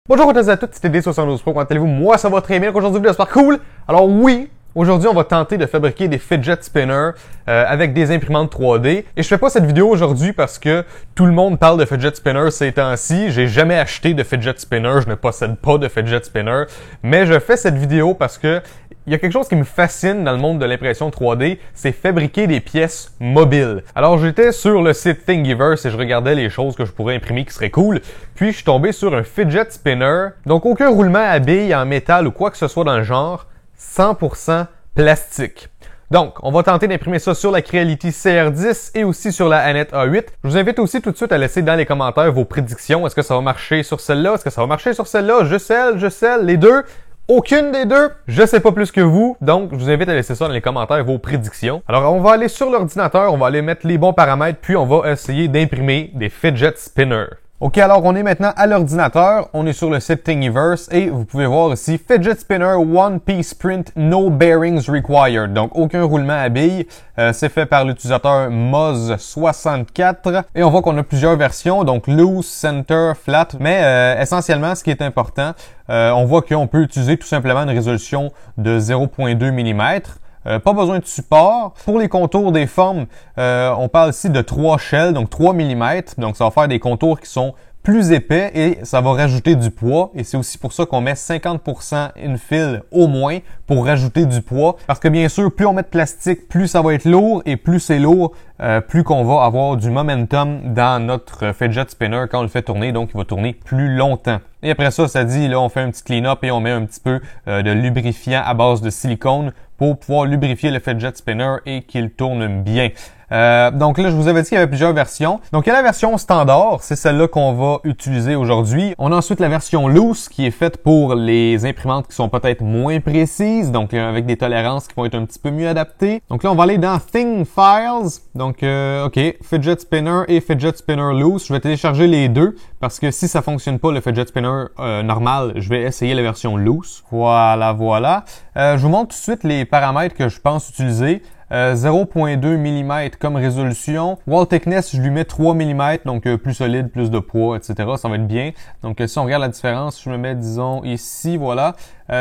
Bonjour à tous et à toutes, c'était D72 Pro, comment allez-vous? Moi ça va très bien, aujourd'hui vidéo super cool. Alors oui, aujourd'hui on va tenter de fabriquer des fidget spinners avec des imprimantes 3D. Et je fais pas cette vidéo aujourd'hui parce que tout le monde parle de fidget spinners ces temps-ci. J'ai jamais acheté de fidget spinner, je ne possède pas de fidget spinner. Mais je fais cette vidéo parce que il y a quelque chose qui me fascine dans le monde de l'impression 3D, c'est fabriquer des pièces mobiles. Alors j'étais sur le site Thingiverse et je regardais les choses que je pourrais imprimer qui seraient cool. Puis je suis tombé sur un fidget spinner, donc aucun roulement à billes en métal ou quoi que ce soit dans le genre, 100% plastique. Donc, on va tenter d'imprimer ça sur la Creality CR10 et aussi sur la Annette A8. Je vous invite aussi tout de suite à laisser dans les commentaires vos prédictions. Est-ce que ça va marcher sur celle-là? Est-ce que ça va marcher sur celle-là? Je scelle, les deux? Aucune des deux, je sais pas plus que vous, donc je vous invite à laisser ça dans les commentaires, vos prédictions. Alors on va aller sur l'ordinateur, on va aller mettre les bons paramètres, puis on va essayer d'imprimer des fidget spinners. Ok, alors on est maintenant à l'ordinateur, on est sur le site Thingiverse et vous pouvez voir ici Fidget Spinner One Piece Print No Bearings Required. Donc aucun roulement à billes, c'est fait par l'utilisateur Moz64 et on voit qu'on a plusieurs versions, donc loose, center, flat, mais essentiellement ce qui est important, on voit qu'on peut utiliser tout simplement une résolution de 0.2 mm. Pas besoin de support. Pour les contours des formes, on parle ici de 3 shells, donc 3 mm. Donc ça va faire des contours qui sont plus épais et ça va rajouter du poids. Et c'est aussi pour ça qu'on met 50% infill au moins pour rajouter du poids. Parce que bien sûr, plus on met de plastique, plus ça va être lourd et plus c'est lourd, plus qu'on va avoir du momentum dans notre fidget spinner quand on le fait tourner. Donc il va tourner plus longtemps. Et après ça dit, là, on fait un petit clean-up et on met un petit peu de lubrifiant à base de silicone pour pouvoir lubrifier le fidget spinner et qu'il tourne bien. Donc là, je vous avais dit qu'il y avait plusieurs versions. Donc il y a la version standard, c'est celle-là qu'on va utiliser aujourd'hui. On a ensuite la version loose qui est faite pour les imprimantes qui sont peut-être moins précises, donc avec des tolérances qui vont être un petit peu mieux adaptées. Donc là, on va aller dans Thing Files. Donc OK, Fidget Spinner et Fidget Spinner Loose. Je vais télécharger les deux parce que si ça fonctionne pas le Fidget Spinner normal, je vais essayer la version loose. Voilà. Je vous montre tout de suite les paramètres que je pense utiliser. 0.2 mm comme résolution. Wall thickness, je lui mets 3 mm, donc plus solide, plus de poids, etc. Ça va être bien. Donc si on regarde la différence, je me mets, disons, ici, voilà.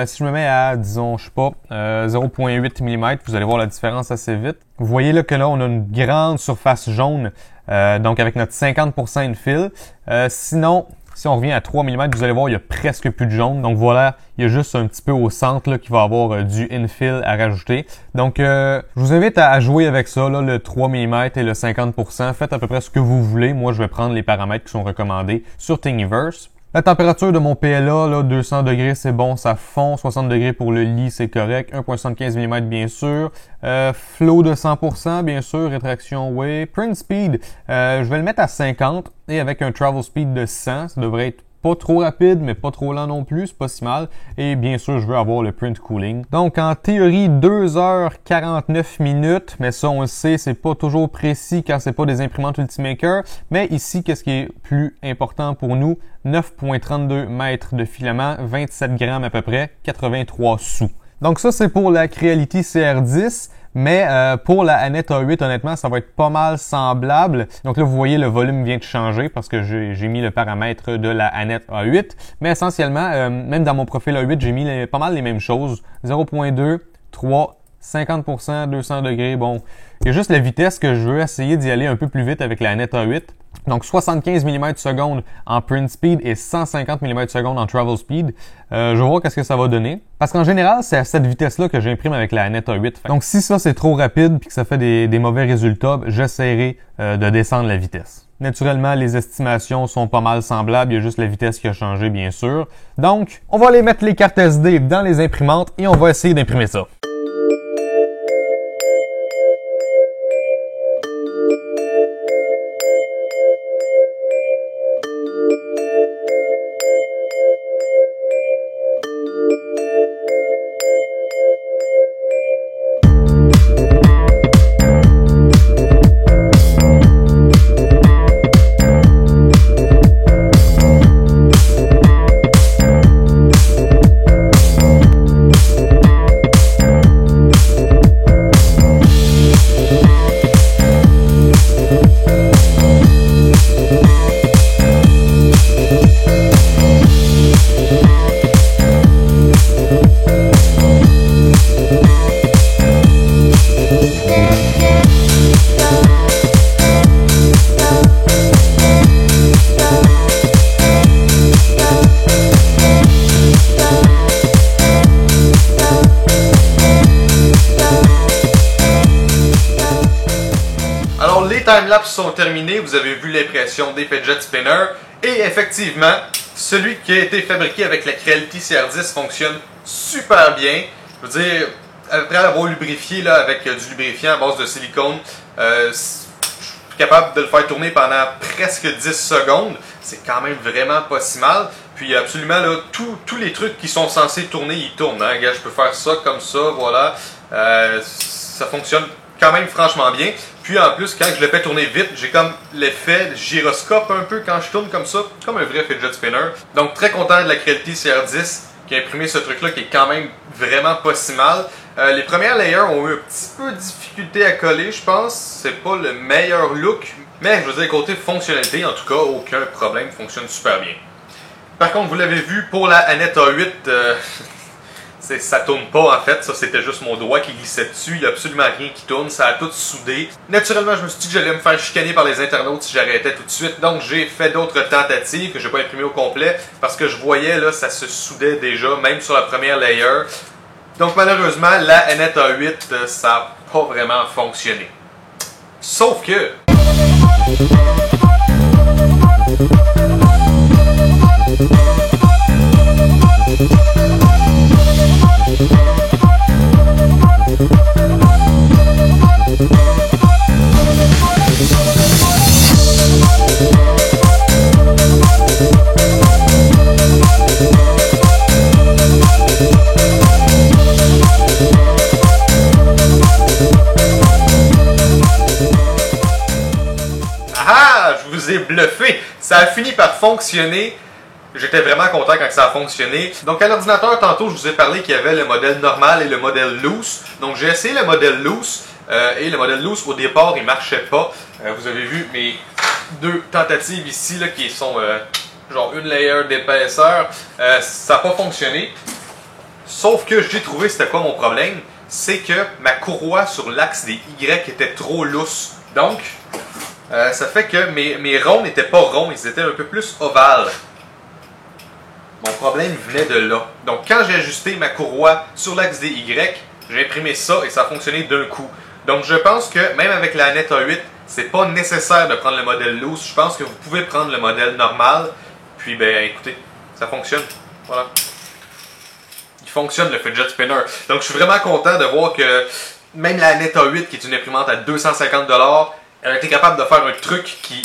Si je me mets à, disons, je sais pas, 0.8 mm, vous allez voir la différence assez vite. Vous voyez là que là, on a une grande surface jaune, donc avec notre 50% infill. Sinon, si on revient à 3 mm, vous allez voir, il y a presque plus de jaune. Donc voilà, il y a juste un petit peu au centre là, qui va avoir du infill à rajouter. Donc je vous invite à jouer avec ça, là, le 3 mm et le 50%. Faites à peu près ce que vous voulez. Moi, je vais prendre les paramètres qui sont recommandés sur Thingiverse. La température de mon PLA, là, 200 degrés, c'est bon, ça fond. 60 degrés pour le lit, c'est correct. 1.75 mm, bien sûr. Flow de 100%, bien sûr. Rétraction way. Print speed, je vais le mettre à 50 et avec un travel speed de 100. Ça devrait être pas trop rapide, mais pas trop lent non plus, c'est pas si mal. Et bien sûr, je veux avoir le print cooling. Donc, en théorie, 2h49 minutes, mais ça, on le sait, c'est pas toujours précis quand c'est pas des imprimantes Ultimaker. Mais ici, qu'est-ce qui est plus important pour nous? 9.32 mètres de filament, 27 grammes à peu près, 83 sous. Donc ça, c'est pour la Creality CR10. Mais pour la Annette A8, honnêtement, ça va être pas mal semblable. Donc là, vous voyez, le volume vient de changer parce que j'ai mis le paramètre de la Annette A8. Mais essentiellement, même dans mon profil A8, j'ai mis pas mal les mêmes choses. 0.2, 3, 50%, 200 degrés. Bon, il y a juste la vitesse que je veux essayer d'y aller un peu plus vite avec la Annette A8. Donc 75 mm/s en print speed et 150 mm/s en travel speed. Je vais voir qu'est-ce que ça va donner. Parce qu'en général, c'est à cette vitesse-là que j'imprime avec la Annette A8. Donc si ça c'est trop rapide puis que ça fait des mauvais résultats, j'essaierai de descendre la vitesse. Naturellement, les estimations sont pas mal semblables, il y a juste la vitesse qui a changé bien sûr. Donc, on va aller mettre les cartes SD dans les imprimantes et on va essayer d'imprimer ça. timelapse sont terminés, vous avez vu l'impression des fidget spinners. Et effectivement, celui qui a été fabriqué avec la Creality CR10 fonctionne super bien. Je veux dire, après l'avoir lubrifié là, avec du lubrifiant à base de silicone, je suis capable de le faire tourner pendant presque 10 secondes. C'est quand même vraiment pas si mal. Puis absolument, là, tous les trucs qui sont censés tourner, ils tournent. Hein? Regarde, je peux faire ça comme ça, voilà. Ça fonctionne quand même franchement bien. Puis en plus, quand je le fais tourner vite, j'ai comme l'effet gyroscope un peu quand je tourne comme ça, comme un vrai fidget spinner. Donc très content de la Creality CR10 qui a imprimé ce truc-là qui est quand même vraiment pas si mal. Les premières layers ont eu un petit peu de difficulté à coller, je pense. C'est pas le meilleur look, mais je veux dire, côté fonctionnalité, en tout cas, aucun problème, fonctionne super bien. Par contre, vous l'avez vu, pour la Annette A8, ça tourne pas en fait, ça c'était juste mon doigt qui glissait dessus, il n'y a absolument rien qui tourne, ça a tout soudé. Naturellement, je me suis dit que j'allais me faire chicaner par les internautes si j'arrêtais tout de suite, donc j'ai fait d'autres tentatives que je n'ai pas imprimées au complet parce que je voyais là, ça se soudait déjà, même sur la première layer. Donc malheureusement, la Annette A8, ça n'a pas vraiment fonctionné. Sauf que... Ah, je vous ai bluffé! Ça a fini par fonctionner. J'étais vraiment content quand ça a fonctionné. Donc à l'ordinateur, tantôt, je vous ai parlé qu'il y avait le modèle normal et le modèle loose. Donc j'ai essayé le modèle loose. Et le modèle loose, au départ, il marchait pas. Vous avez vu mes deux tentatives ici, là, qui sont genre une layer d'épaisseur. Ça n'a pas fonctionné. Sauf que j'ai trouvé, c'était quoi mon problème? C'est que ma courroie sur l'axe des Y était trop lousse. Donc, ça fait que mes ronds n'étaient pas ronds, ils étaient un peu plus ovales. Mon problème venait de là. Donc quand j'ai ajusté ma courroie sur l'axe des Y, j'ai imprimé ça et ça a fonctionné d'un coup. Donc je pense que même avec la Annette A8, c'est pas nécessaire de prendre le modèle loose. Je pense que vous pouvez prendre le modèle normal. Puis ben écoutez, ça fonctionne. Voilà. Il fonctionne le fidget spinner. Donc je suis vraiment content de voir que même la Annette A8, qui est une imprimante à 250 $, elle a été capable de faire un truc qui...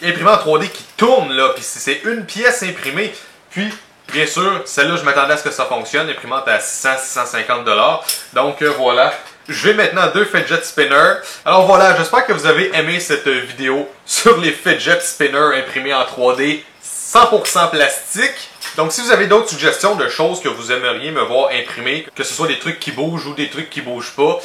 imprimant en 3D qui tourne là. Puis c'est une pièce imprimée. Puis... bien sûr, celle-là, je m'attendais à ce que ça fonctionne, imprimante à 600-650 $. Donc voilà, je vais maintenant 2 fidget spinners. Alors voilà, j'espère que vous avez aimé cette vidéo sur les fidget spinners imprimés en 3D 100% plastique. Donc si vous avez d'autres suggestions de choses que vous aimeriez me voir imprimer, que ce soit des trucs qui bougent ou des trucs qui bougent pas,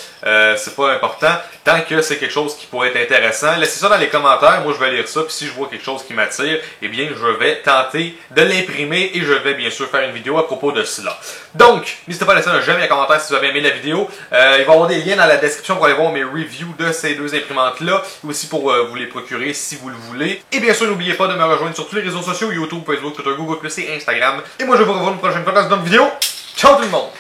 c'est pas important. Tant que c'est quelque chose qui pourrait être intéressant, laissez ça dans les commentaires, moi je vais lire ça, puis si je vois quelque chose qui m'attire, eh bien je vais tenter de l'imprimer et je vais bien sûr faire une vidéo à propos de cela. Donc, n'hésitez pas à laisser un j'aime et un commentaire si vous avez aimé la vidéo. Il va y avoir des liens dans la description pour aller voir mes reviews de ces deux imprimantes-là, et aussi pour vous les procurer si vous le voulez. Et bien sûr, n'oubliez pas de me rejoindre sur tous les réseaux sociaux, YouTube, Facebook, Twitter, Google+, et Instagram. Et moi je vous revois une prochaine fois dans une autre vidéo. Ciao tout le monde!